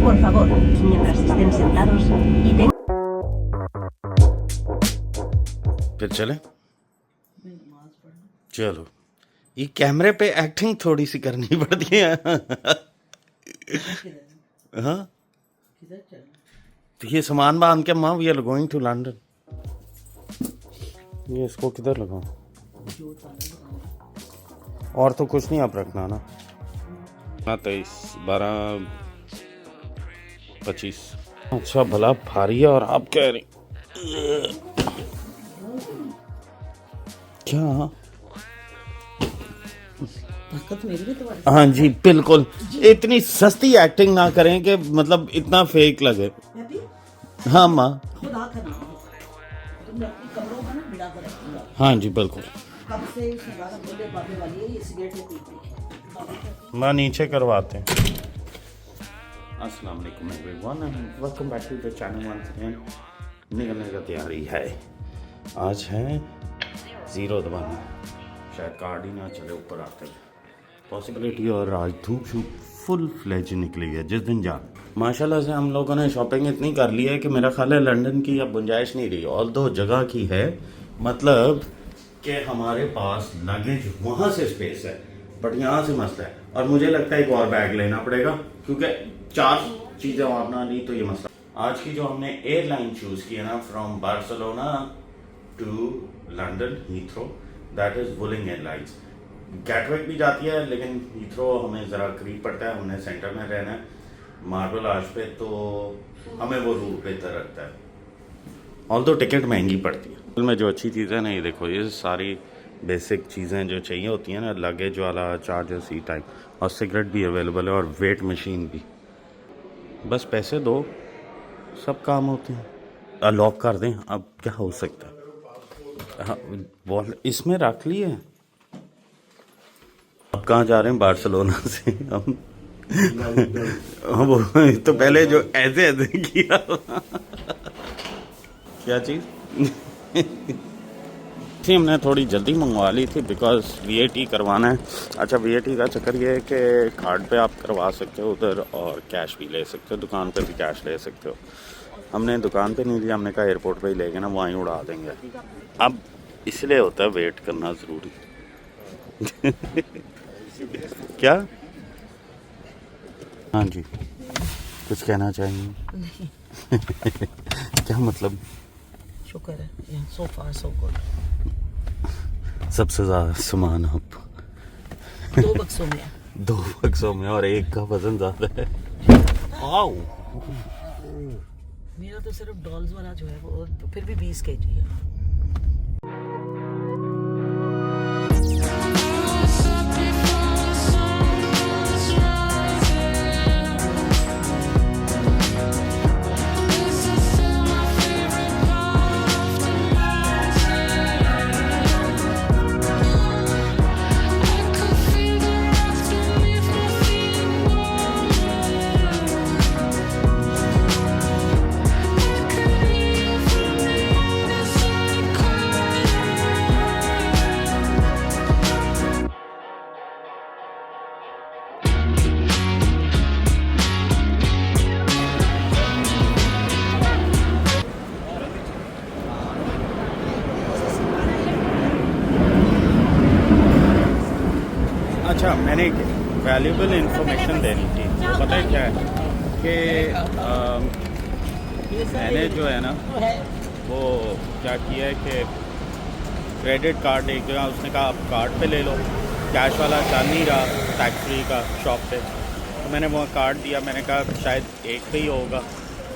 Por favor, mientras estén sentados y tengan... फिर चले चलो ये कैमरे पे एक्टिंग थोड़ी सी करनी पड़ती है हाँ तो ये सामान बांध के माँ we are going to London ये इसको किधर लगाऊं और तो कुछ नहीं आप रखना ना 23 12 25 अच्छा भला भारी है और आप कह रही क्या हाँ जी बिल्कुल इतनी सस्ती एक्टिंग ना करें कि मतलब इतना फेक लगे हाँ माँ हाँ जी बिल्कुल माँ नीचे करवाते हैं अस्सलाम वालेकुम everyone and welcome back to the channel once again निकलने का तैयारी है आज है 0 दबाना शायद कार्ड ही ना चले ऊपर आते पॉसिबिलिटी और आज धूप शूप फुल फ्लेज निकली है जिस दिन जा माशाल्लाह से हम लोगों ने शॉपिंग इतनी कर ली है कि मेरा ख्याल है लंदन की अब गुंजाइश नहीं रही ऑल दो जगह की है मतलब कि हमारे पास लगेज वहाँ से स्पेस है बट यहाँ से मसला है और मुझे लगता है एक और बैग लेना पड़ेगा क्योंकि 4 चीज़ें वरना नहीं तो ये मसला आज की जो हमने एयरलाइन चूज़ की है ना from Barcelona to London Heathrow that is Vueling airlines Gatwick भी जाती है लेकिन हीथ्रो हमें ज़रा करीब पड़ता है हमने सेंटर में रहना है मार्बल आर्च पे तो हमें वो रूट बेहतर रखता है ऑल दो टिकट महंगी पड़ती है में जो अच्छी चीज़ें ना ये देखो ये सारी बेसिक चीज़ें जो चाहिए होती हैं ना लगेज वाला चार्जर सी टाइप और सिगरेट भी अवेलेबल है और वेट मशीन भी बस पैसे दो सब काम होते हैं लॉक कर दें अब क्या हो सकता है हाँ वॉलेट इसमें रख लिए अब कहाँ जा रहे हैं बार्सिलोना से हम वो तो पहले जो ऐसे ऐसे किया क्या चीज़ हमने थोड़ी जल्दी मंगवा ली थी बिकॉज VAT करवाना है अच्छा VAT का चक्कर ये है कि कार्ड पे आप करवा सकते हो उधर और कैश भी ले सकते हो दुकान पे भी कैश ले सकते हो हमने दुकान पे नहीं लिया हमने कहा एयरपोर्ट पे ही लेके ना वहीं उड़ा देंगे अब इसलिए होता है वेट करना ज़रूरी क्या हाँ जी कुछ कहना चाहेंगे क्या मतलब शुक्र है सो फार सो गुड सबसे ज़्यादा सामान आप 2 बक्सों में 2 बक्सों में और एक का वजन ज़्यादा है आओ मेरा तो सिर्फ डॉल्स वाला जो है वो फिर भी 20 kg है अच्छा मैंने एक वैल्यूबल इंफॉर्मेशन देनी थी तो पता है क्या है कि मैंने जो है ना वो क्या किया है कि क्रेडिट कार्ड एक जगह उसने कहा आप कार्ड पे ले लो कैश वाला चल नहीं रहा टैक्स फ्री का शॉप पे तो मैंने वहाँ कार्ड दिया मैंने कहा शायद एक पे ही होगा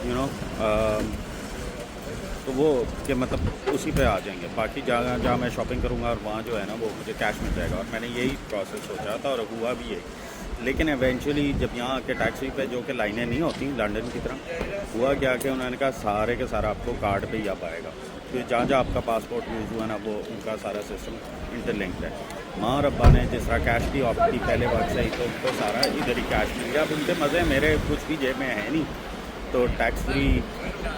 यू नो तो वो कि मतलब उसी पे आ जाएंगे बाकी जहाँ जहाँ मैं शॉपिंग करूँगा और वहाँ जो है ना वो मुझे कैश मिल जाएगा और मैंने यही प्रोसेस सोचा था और हुआ भी यही लेकिन इवेंचुअली जब यहाँ आके टैक्सी पे जो कि लाइनें नहीं होती लंदन की तरह हुआ क्या कि उन्होंने कहा सारे के सारा आपको कार्ड पे ही आ पाएगा तो जहाँ जहाँ आपका पासपोर्ट यूज़ हुआ ना वो उनका सारा सिस्टम इंटरलिंक्ड है माँ और अब्बा ने जिस तरह कैश की ऑफ की पहले वक्त से ही तो उनको सारा इधर ही कैश मिल गया अब उनके मज़े मेरे कुछ भी जेब में है नहीं तो टैक्स फ्री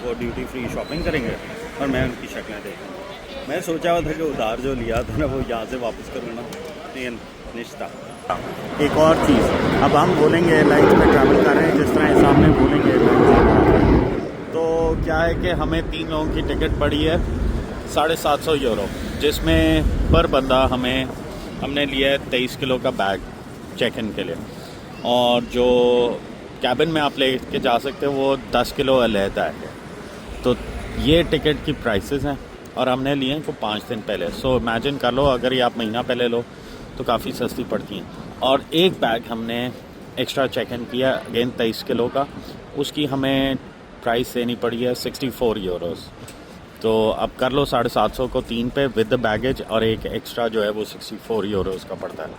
वो ड्यूटी फ्री शॉपिंग करेंगे और मैं उनकी शक्लें देखूँगा मैं सोचा हुआ था कि उधार जो लिया था ना वो यहाँ से वापस करूँगा लेकिन निश्ता एक और चीज़ अब हम बोलेंगे एयरलाइंस में ट्रैवल कर रहे हैं जिस तरह सामने बोलेंगे कि हमें 3 लोगों की टिकट पड़ी है 750 यूरो, जिसमें पर बंदा हमने लिया है 23 किलो का बैग चेक इन के लिए, और जो कैबिन में आप ले के जा सकते हो वो 10 किलो अलहदा है। तो ये टिकट की प्राइसेस हैं और हमने लिए हैं को 5 दिन पहले। सो इमेजिन कर लो अगर ये आप महीना पहले लो तो काफ़ी सस्ती पड़ती हैं। और एक बैग हमने एक्स्ट्रा चेक इन किया अगेन 23 किलो का, उसकी हमें प्राइस देनी पड़ी है 64 यूरोस। तो अब कर लो 750 को 3 पे विद द बैगेज, और एक एक्स्ट्रा जो है वो 64 यूरोस का पड़ता है।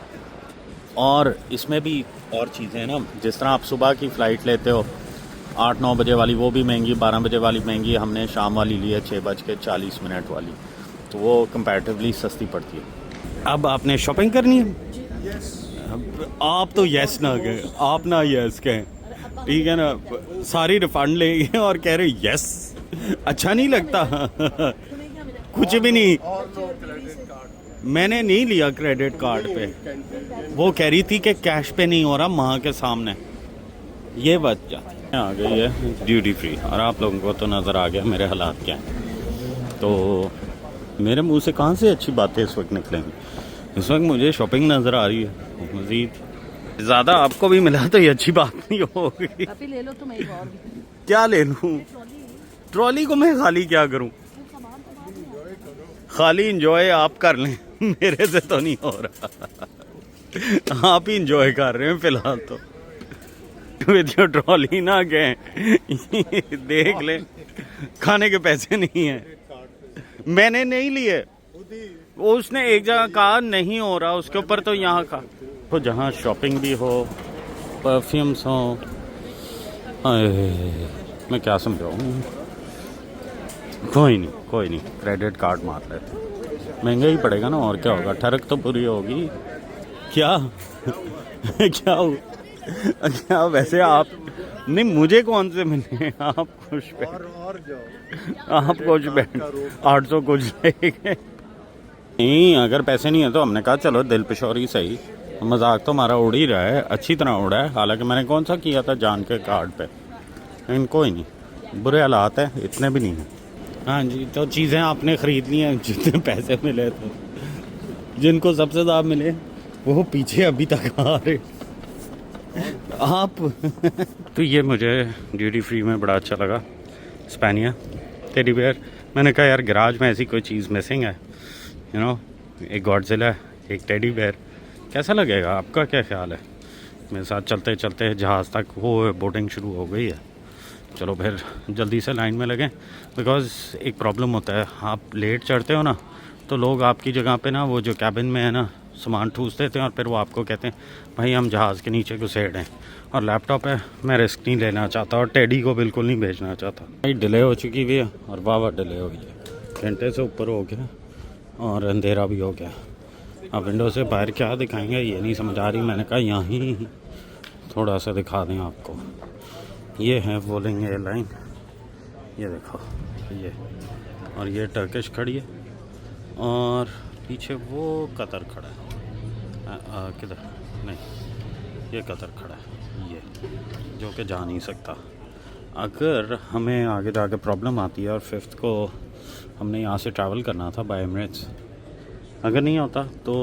और इसमें भी और चीज़ें हैं ना, जिस तरह आप सुबह की फ़्लाइट लेते हो 8-9 बजे वाली, वो भी महंगी, 12 बजे वाली महंगी, हमने शाम वाली ली है 6:40 वाली, तो वो कंपैरेटिवली सस्ती पड़ती है। अब आपने शॉपिंग करनी है? अब आप तो यस ना कहें, आप ना यस कहें, ठीक है ना, सारी रिफंड लेंगे और कह रहे यस, अच्छा नहीं लगता। कुछ भी नहीं, मैंने नहीं लिया क्रेडिट कार्ड पे, वो कह रही थी कि कैश पे नहीं हो रहा माँ के सामने, ये बात जाती आ गई है ड्यूटी फ्री। और आप लोगों को तो नज़र आ गया मेरे हालात क्या हैं। तो मेरे मुंह से कहाँ से अच्छी बातें इस वक्त निकलेंगी, इस वक्त मुझे शॉपिंग नज़र आ रही है। मज़ीद ज़्यादा आपको भी मिला तो ये अच्छी बात नहीं होगी। अभी ले लो तुम एक और भी। क्या ले लूँ? ट्रॉली को मैं खाली क्या करूँ? खाली इंजॉय आप कर लें, मेरे से तो नहीं हो रहा। आप ही इंजॉय कर रहे हैं फिलहाल तो, विद योर ट्रॉली ना गए। देख ले, खाने के पैसे नहीं है, मैंने नहीं लिए, उसने एक जगह कहा नहीं हो रहा, उसके ऊपर तो यहाँ का तो जहाँ शॉपिंग भी हो, परफ्यूम्स हो, मैं क्या समझाऊँ। कोई नहीं, क्रेडिट कार्ड मार लेते, महंगा ही पड़ेगा ना, और क्या होगा, ठरक तो पूरी होगी। क्या क्या वैसे आप नहीं, मुझे कौन से मिले, आप खुश पे आप कुछ 800 कुछ लेंगे। नहीं, अगर पैसे नहीं है तो हमने कहा चलो दिल पिशोरी सही, मजाक तो हमारा उड़ ही रहा है, अच्छी तरह उड़ा है, हालांकि मैंने कौन सा किया था जान के कार्ड पे। लेकिन कोई नहीं, बुरे हालात है, इतने भी नहीं है। हाँ जी, तो चीज़ें आपने ख़रीदनी हैं जितने पैसे मिले, तो जिनको सबसे ज़्यादा मिले वो पीछे अभी तक आ रहे आप। तो ये मुझे ड्यूटी फ्री में बड़ा अच्छा लगा, स्पेनिया टेडी बेयर। मैंने कहा यार गराज में ऐसी कोई चीज़ मिसिंग है, यू नो, एक गॉडजिला, एक टेडी बेयर, कैसा लगेगा? आपका क्या ख्याल है? मेरे साथ चलते चलते जहाज़ तक वो बोटिंग शुरू हो गई है। चलो फिर जल्दी से लाइन में लगें, बिकॉज़ एक प्रॉब्लम होता है, आप लेट चढ़ते हो ना, तो लोग आपकी जगह पे ना वो जो कैबिन में है ना सामान ठूस देते हैं, और फिर वो आपको कहते हैं भाई हम जहाज़ के नीचे घुसेड़ हैं, और लैपटॉप है, मैं रिस्क नहीं लेना चाहता, और टेडी को बिल्कुल नहीं भेजना चाहता। भाई डिले हो चुकी हुई है, और वाह डिले हुई है, घंटे से ऊपर हो गया और अंधेरा भी हो गया। अब विंडो से बाहर क्या दिखाएंगे ये नहीं समझ आ रही। मैंने कहा यहाँ ही थोड़ा सा दिखा दें आपको। ये है वोलिंग एयरलाइन, ये देखो ये, और ये टर्किश खड़ी है, और पीछे वो कतर खड़ा है, किधर नहीं, ये कतर खड़ा है, ये जो कि जा नहीं सकता। अगर हमें आगे जाके प्रॉब्लम आती है और 5th को हमने यहाँ से ट्रैवल करना था बाय एमिरेट्स, अगर नहीं होता तो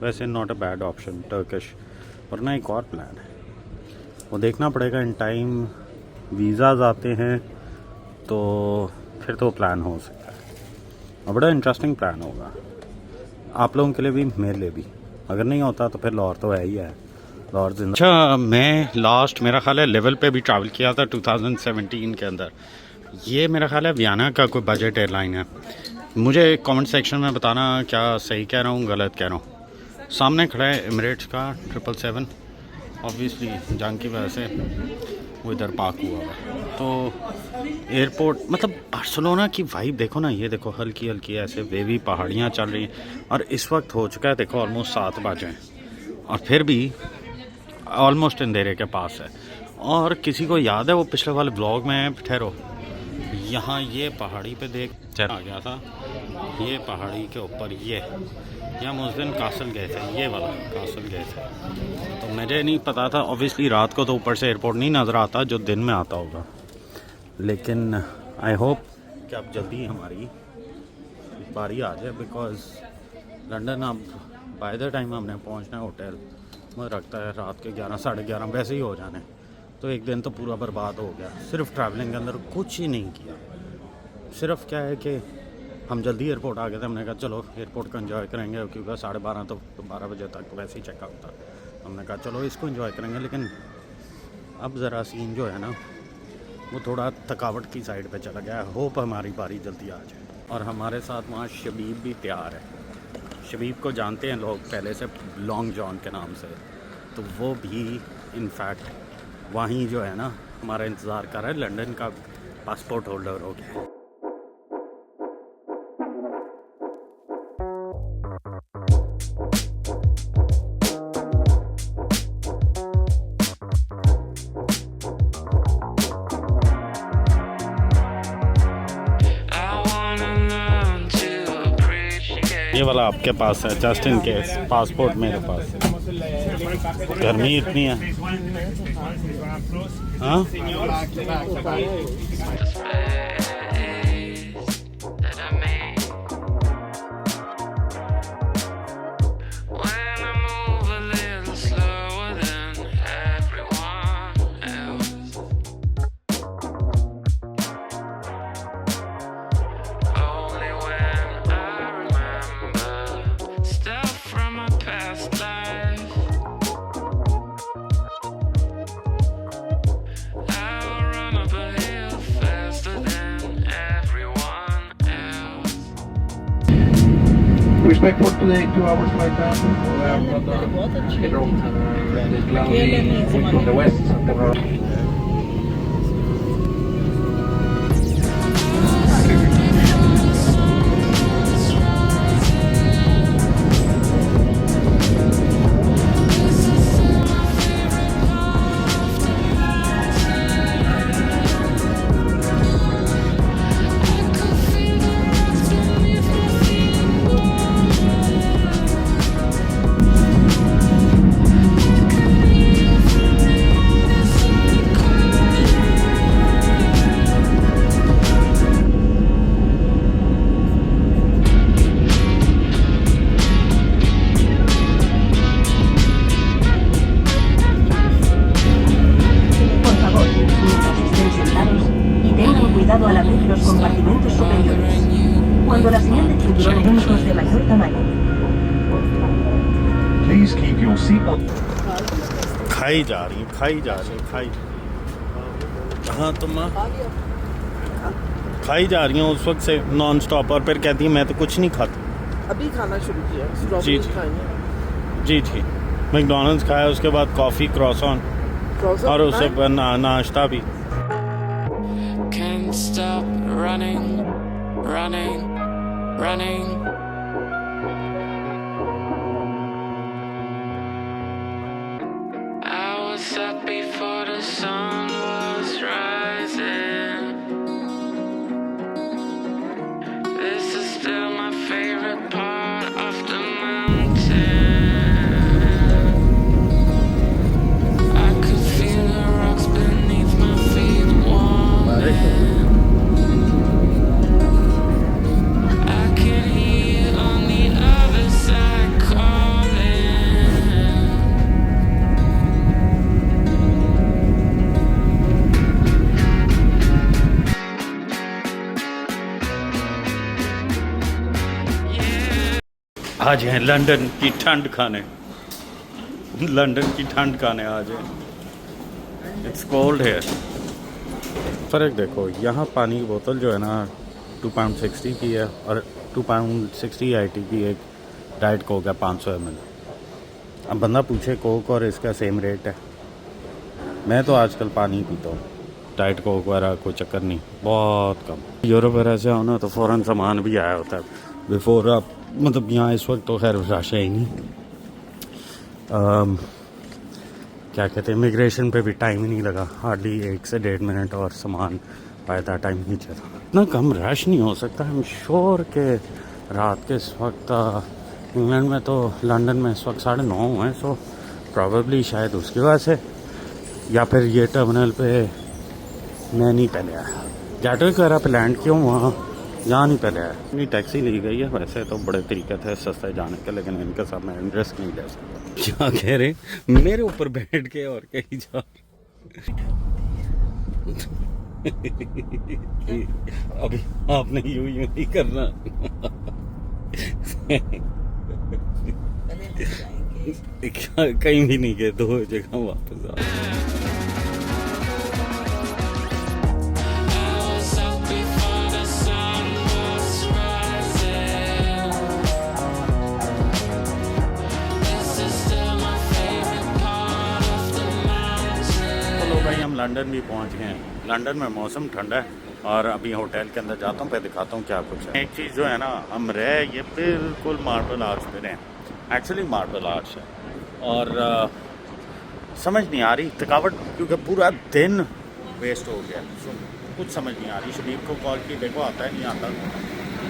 वैसे not a bad option Turkish, वरना एक और प्लान है, वो देखना पड़ेगा इन टाइम, वीज़ाज आते हैं तो फिर तो प्लान हो सकता है, और बड़ा इंटरेस्टिंग प्लान होगा आप लोगों के लिए भी, मेरे लिए भी। अगर नहीं होता तो फिर लाहौर तो है ही है, लाहौर जिंदा। अच्छा, मैं लास्ट मेरा ख्याल है लेवल पे भी ट्रैवल किया था 2017 के अंदर। ये मेरा ख्याल है वियना का कोई बजट एयरलाइन है, मुझे कमेंट सेक्शन में बताना क्या सही कह रहा हूँ गलत कह रहा हूँ। सामने खड़ा है एमिरेट्स का 777, ऑब्वियसली जंग की वजह से वो इधर पार्क हुआ है। तो एयरपोर्ट मतलब बार्सिलोना की वाइब देखो ना, ये देखो हल्की हल्की ऐसे वेवी पहाड़ियाँ चल रही हैं, और इस वक्त हो चुका है देखो ऑलमोस्ट 7 बजे हैं, और फिर भी ऑलमोस्ट अंधेरे के पास है। और किसी को याद है वो पिछले वाले ब्लॉग में, ठहरो, यहाँ ये पहाड़ी पे देख आ गया था, ये पहाड़ी के ऊपर ये हम उस दिन कासल गए थे, ये वाला कासल गए थे, तो मुझे नहीं पता था, ऑब्वियसली रात को तो ऊपर से एयरपोर्ट नहीं नज़र आता जो दिन में आता होगा, लेकिन आई होप कि अब जल्दी हमारी बारी आ जाए, बिकॉज लंदन अब बाय द टाइम हमने पहुंचना है होटल, मुझे लगता है रात के 11 साढ़े 11 वैसे ही हो जाने। तो एक दिन तो पूरा बर्बाद हो गया सिर्फ ट्रैवलिंग के अंदर, कुछ ही नहीं किया। सिर्फ क्या है कि हम जल्दी एयरपोर्ट आ गए थे, हमने कहा चलो एयरपोर्ट को एंजॉय करेंगे, क्योंकि 12:30 तो 12 बजे तक वैसे ही चेकआउट था। हमने कहा चलो इसको एंजॉय करेंगे, लेकिन अब ज़रा सीन जो है ना वो थोड़ा थकावट की साइड पे चला गया। होप हमारी बारी जल्दी आ जाए। और हमारे साथ वहाँ शबीब भी तैयार है। शबीब को जानते हैं लोग पहले से लॉन्ग जॉन के नाम से, तो वो भी इनफैक्ट वहीं जो है ना हमारा इंतज़ार कर रहा है, लंदन का पासपोर्ट होल्डर हो गया। ये वाला आपके पास है जस्ट इन केस, पासपोर्ट मेरे पास है। गर्मी इतनी है। हाँ We expect for today 2 hours flight down. बहुत अच्छी है। Cloudy, wind from the west. Cuidado al abrir los compartimentos superiores. Cuando la señal de cinturón únicos de mayor tamaño. Please keep your seatbelt. खाई जा रही खाई हाँ तुम खाई जा रही हूँ उस वक्त से नॉन स्टॉप, और फिर कहती है मैं तो कुछ नहीं खाती। अभी खाना शुरू किया, जी स्ट्रॉबेरीज खाएंगे। जी मैकडोनल्ड्स खाया, उसके बाद कॉफ़ी क्रॉसॉन और उससे नाश्ता भी। Can't stop running, running, running. I was up before the sun was rising. This is still my favorite part of the mountain. I could feel the rocks beneath my feet warm. I can hear on the other side calling. आज हैं London की ठंड खाने, London की ठंड खाने आज है। इट्स कोल्ड है। फ़र्क देखो, यहाँ पानी की बोतल जो है ना £2.60 की है, और £2.60 IT की एक डाइट कोक है 500 ml। अब बंदा पूछे कोक और इसका सेम रेट है। मैं तो आजकल पानी पीता हूँ, डाइट कोक वगैरह कोई चक्कर नहीं, बहुत कम। यूरोप वगैरह से आओ ना तो फ़ौरन सामान भी आया होता है बिफोर आप, मतलब यहाँ इस वक्त तो खैर रश है ही नहीं। क्या कहते हैं, इमिग्रेशन पे भी टाइम ही नहीं लगा, हार्डली 1 से 1.5 मिनट और सामान बाय द टाइम नीचे था। इतना कम रश नहीं हो सकता। आई एम श्योर के रात के इस वक्त इंग्लैंड में तो लंदन में इस वक्त 9:30 हुए हैं, सो प्रॉबेबली शायद उसकी वजह से, या फिर ये टर्मिनल पे मैं नहीं पहले आया। गेटवे वगैरह पे लैंड क्यों वहाँ यहाँ नहीं पहले है। अपनी टैक्सी ली गई है, वैसे तो बड़े तरीके थे सस्ते जाने के, लेकिन इनके साथ मैं इंटरेस्ट नहीं ले सकता। क्या कह रहे मेरे ऊपर बैठ के और कहीं जा अभी आपने यूं नहीं करना। कहीं भी नहीं गए, 2 जगह वापस आ। हम लंदन भी पहुंच गए हैं। लंदन में मौसम ठंडा है और अभी होटल के अंदर जाता हूँ, फिर दिखाता हूँ क्या कुछ है। एक चीज़ जो है ना, हम रहे ये बिल्कुल मार्बल आर्च पे रहे, एक्चुअली मार्बल आर्च है और समझ नहीं आ रही थकावट, क्योंकि पूरा दिन वेस्ट हो गया। कुछ समझ नहीं आ रही। शबीब को कॉल की, देखो आता है नहीं आता,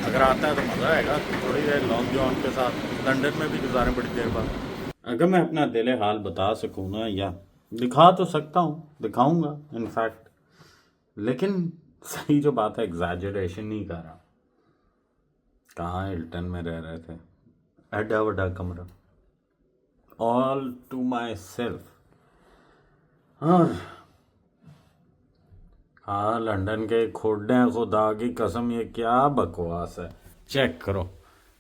अगर आता है तो मज़ा आएगा। थोड़ी देर लॉन्ग जॉन के साथ लंदन में भी गुजारें बड़ी देर बाद। अगर मैं अपना दिल हाल बता सकूँ ना, या दिखा तो सकता हूँ, दिखाऊंगा इनफैक्ट, लेकिन सही जो बात है एग्जैजरेशन नहीं कर रहा। कहाँ हिल्टन में रह रहे थे, एडा वड्डा कमरा, ऑल टू माई सेल्फ। हाँ लंदन के खोडे, खुदा की कसम ये क्या बकवास है। चेक करो,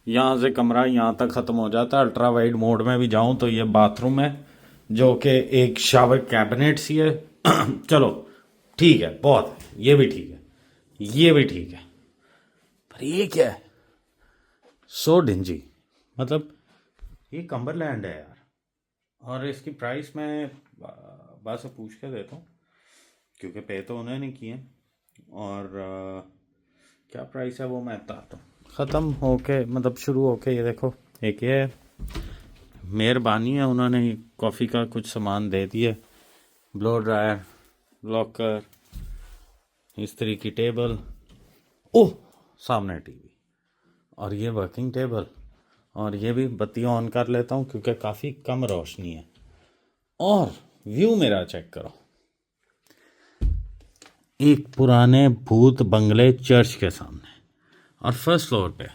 यहाँ से कमरा यहाँ तक ख़त्म हो जाता है। अल्ट्रा वाइड मोड में भी जाऊँ तो ये बाथरूम है, जो कि एक शावर कैबिनेट सी है। चलो ठीक है, बहुत है, ये भी ठीक है, ये भी ठीक है, पर ये क्या है, सो डिंजी। मतलब ये कम्बरलैंड है यार, और इसकी प्राइस मैं बस पूछ के देता हूँ, क्योंकि पे तो उन्होंने नहीं किए। और क्या प्राइस है वो मैं बताता हूँ। ख़त्म होके मतलब शुरू होके ये देखो, एक ये मेहरबानी है, उन्होंने कॉफ़ी का कुछ सामान दे दिए, ब्लो ड्रायर, लॉकर, इस्त्री की टेबल, ओह सामने टीवी, और ये वर्किंग टेबल, और ये भी बत्ती ऑन कर लेता हूँ क्योंकि काफ़ी कम रोशनी है। और व्यू मेरा चेक करो, एक पुराने भूत बंगले चर्च के सामने और फर्स्ट फ्लोर पे।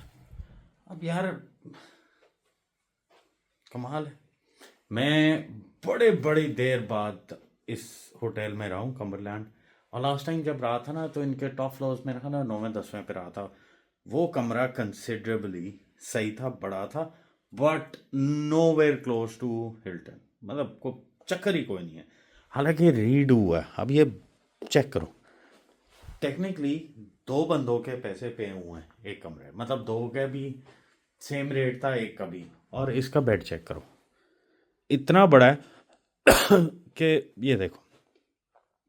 अब यार कमाल है। मैं बड़ी देर बाद इस होटल में रहा हूँ कम्बरलैंड, और लास्ट टाइम जब रहा था ना तो इनके टॉप फ्लोर्स में रखा ना 9वें-10वें पे रहा था। वो कमरा कंसिडरेबली सही था, बड़ा था, but nowhere close to Hilton, मतलब को चक्कर ही कोई नहीं है। हालांकि रीड हुआ है। अब ये चेक करो, टेक्निकली 2 बंदों के पैसे पे हुए हैं एक कमरे, मतलब 2 के भी सेम रेट था एक का भी। और इसका बेड चेक करो, इतना बड़ा है कि ये देखो,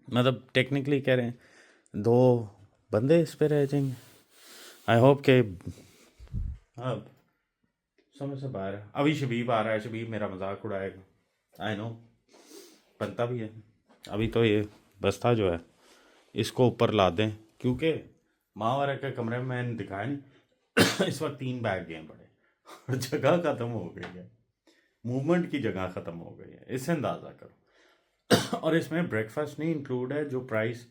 मतलब टेक्निकली कह रहे हैं 2 बंदे इस पे रह जाएंगे। आई होप के अब समझ से बाहर है। अभी शबीब आ रहा है, शबीब मेरा मजाक उड़ाएगा, आई नो, बनता भी है। अभी तो ये बस्ता जो है इसको ऊपर ला दें, क्योंकि माहवारा के कमरे में मैंने दिखाया नहीं इस वक्त 3 बैग गए पड़े और जगह ख़त्म हो गई है, मूवमेंट की जगह ख़त्म हो गई है, इससे अंदाज़ा करो। और इसमें ब्रेकफास्ट नहीं इंक्लूड है, जो प्राइस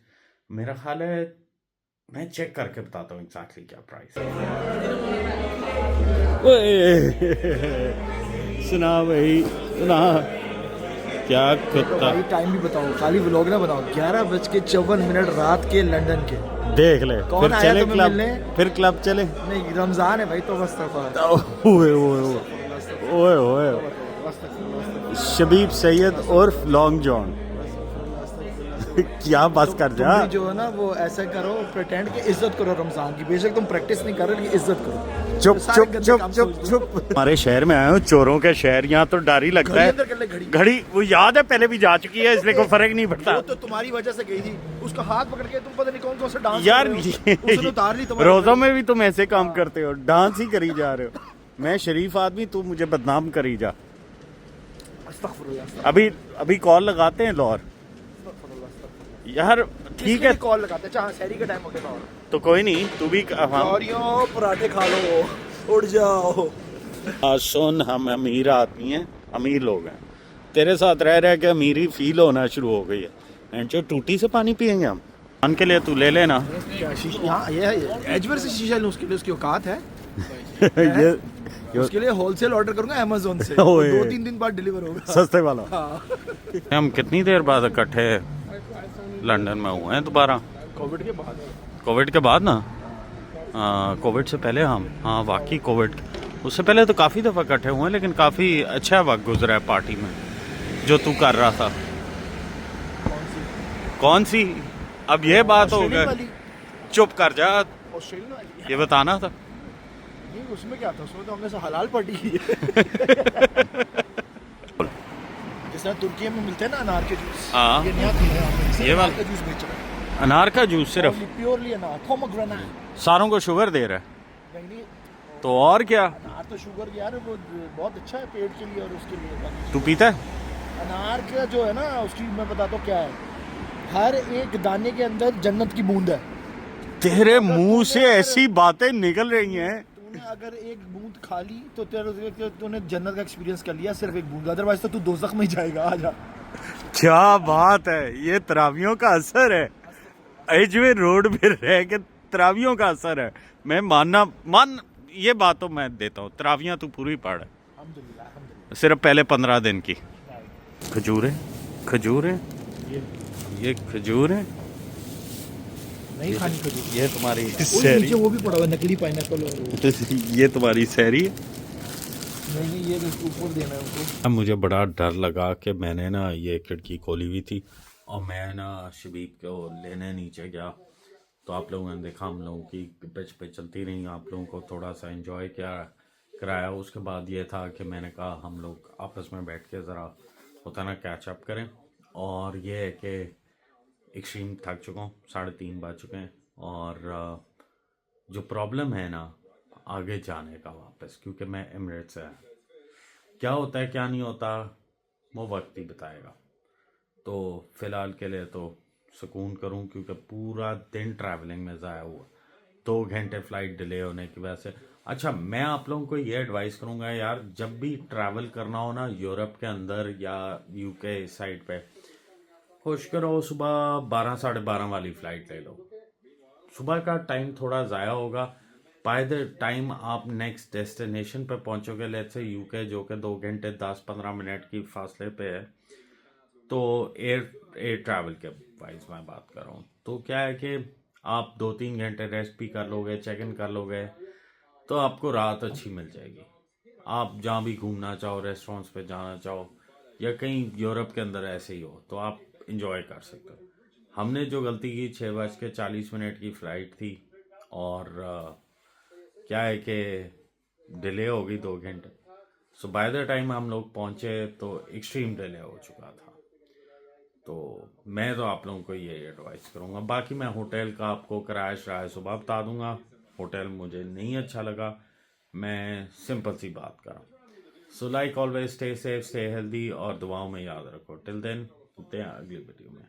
मेरा ख्याल है, मैं चेक करके बताता हूँ एग्जैक्टली क्या प्राइस है। सुना भाई सुना, क्या कुत्ता। टाइम भी बताओ, खाली व्लॉग ना बनाओ। 11:54 रात के लंदन के, देख ले। फिर चले क्लब, फिर क्लब चले। नहीं रमजान है भाई, तो बस ओए ओए शबीब सैयद उर्फ लॉन्ग जॉन क्या बस कर जा। जो है ना वो ऐसा करो, प्रिटेंड की इज्जत करो रमजान की, बेशक तुम प्रैक्टिस नहीं कर रहे लेकिन इज्जत करो। चुप चुप चुप चुप चुप। हमारे शहर में आए हो, चोरों के शहर, यहाँ तो डर ही लगता है। घड़ी वो याद है, पहले भी जा चुकी है, इसलिए कोई फर्क नहीं पड़ता। वो तो तुम्हारी वजह से गई थी, उसका हाथ पकड़ के तुम पता नहीं कौन कौन सा डांस यार उतार ली। रोज़ों में भी तुम ऐसे काम करते हो, डांस ही करी जा रहे हो। मैं शरीफ आदमी, तू मुझे बदनाम करी जा। अभी कॉल लगाते हैं लाहौर यार, ठीक है कॉल लगाते हैं, शहरी का टाइम हो गया तो कोई नहीं, तू भी पराठे खा लो, उड़ जाओ। सुन, हम अमीर आदमी हैं, अमीर लोग हैं, तेरे साथ रह रह के अमीरी फील होना शुरू हो गई है। जो टूटी से पानी पियेंगे हम, पान के लिए तू ले लेना। क्या शीशा? यहाँ ये एजवर से शीशा लूँ, उसके लिए उसकी औकात है। ये उसके लिए होलसेल ऑर्डर करूंगा अमेज़न से, ओए। 2-3 दिन बाद डिलीवर होगा। सस्ते वाला। हाँ। हम कितनी देर बाद इकट्ठे लंदन में हुए हैं दोबारा? कोविड के बाद। कोविड के बाद ना, कोविड से पहले हम, हाँ वाकई कोविड उससे पहले तो काफ़ी दफ़ा इकट्ठे हुए हैं, लेकिन काफ़ी अच्छा वक्त गुजरा है पार्टी में जो तू कर रहा था। कौन सी? अब ये बात हो ऑस्ट्रेलियन गई, वाली। चुप कर जा, ऑस्ट्रेलियन वाली। ये बताना था। नहीं, उसमें क्या था? उसमें तो हमने हलाल पार्टी की है। जिस तरह तुर्की में मिलते हैं ना अनार के जूस, हाँ। ये नया खुला है यहाँ पे। ये वाला? अनार का जूस बेच रहा है। अनार का जूस सिर्फ? प्योरली अनार, पोमेग्रेनेट। सारों को शुगर दे रहा है नहीं, तो और क्या? अनार तो शुगर यार वो बहुत अच्छा है पेट के लिए और उसके लिए। तू पीता है? अनार का जो है ना, उसकी मैं बताता हूँ क्या है, हर एक दाने के अंदर जन्नत की बूंद है। तेरे मुंह से ऐसी बातें निकल रही हैं। तूने अगर एक बूंद खा ली तो तूने जन्नत का एक्सपीरियंस कर लिया, सिर्फ एक बूंद, अदरवाइज तो तू दोज़ख में ही जाएगा। आजा। क्या बात है, ये तरावियों का असर है। एजवे रोड पे रह के तरावियों का असर है। मैं मान ये बात तो मैं देता हूँ, तरावियाँ तू पूरी पढ़, अल्हम्दुलिल्लाह। सिर्फ पहले 15 दिन की। खजूर है, खजूर है, ये खजूर है। नहीं खानी खजूर। ये तुम्हारी नीचे सहरी, वो भी पड़ा हुआ है, नकली पाइनएप्पल और वो। ये तुम्हारी सहरी है। नहीं, ये ऊपर देना है उनको। अब मुझे बड़ा डर लगा कि मैंने ना ये खिड़की खोली हुई थी और मैं ना शबीब को लेने नीचे गया, तो आप लोगों ने देखा हम लोगों की पिच पे चलती रही, आप लोगों को थोड़ा सा एंजॉय कराया। उसके बाद ये था कि मैंने कहा हम लोग आपस में बैठ के ज़रा होता ना कैच अप करें। और ये है कि एक्सट्रीम थक चुका हूँ, 3:30 बज चुके हैं और जो प्रॉब्लम है ना आगे जाने का वापस, क्योंकि मैं एमिरेट्स से आया, क्या होता है क्या नहीं होता वो वक्त ही बताएगा। तो फ़िलहाल के लिए तो सुकून करूं, क्योंकि पूरा दिन ट्रैवलिंग में ज़ाया हुआ, 2 घंटे फ़्लाइट डिले होने की वजह से। अच्छा, मैं आप लोगों को ये एडवाइस करूंगा यार, जब भी ट्रैवल करना हो ना यूरोप के अंदर या यूके साइड पे, कोशिश करो सुबह 12 साढ़े 12 वाली फ़्लाइट ले लो। सुबह का टाइम थोड़ा ज़ाया होगा, बाय द टाइम आप नेक्स्ट डेस्टिनेशन पे पहुंचोगे, लेट्स से यूके जो कि 2 घंटे 10-15 मिनट की फासले पे है, तो एयर ट्रैवल के वाइज मैं बात कर रहा हूँ, तो क्या है कि आप 2-3 घंटे रेस्ट भी कर लोगे, चेक इन कर लोगे, तो आपको रात अच्छी मिल जाएगी। आप जहाँ भी घूमना चाहो, रेस्टोरेंट्स पे जाना चाहो या कहीं यूरोप के अंदर ऐसे ही हो, तो आप इंजॉय कर सकते हो। हमने जो गलती की, 6:40 की फ़्लाइट थी और क्या है कि डिले हो गई 2 घंटे। सो बाय द टाइम हम लोग पहुँचे तो एक्सट्रीम डिले हो चुका था। तो मैं तो आप लोगों को ये एडवाइस करूँगा। बाकी मैं होटल का आपको किराया सुबह बता दूँगा। होटल मुझे नहीं अच्छा लगा, मैं सिंपल सी बात कर रहा हूँ। So like always, stay safe, stay healthy और दुआओं में याद रखो। टिल देन मिलते हैं अगली वीडियो में।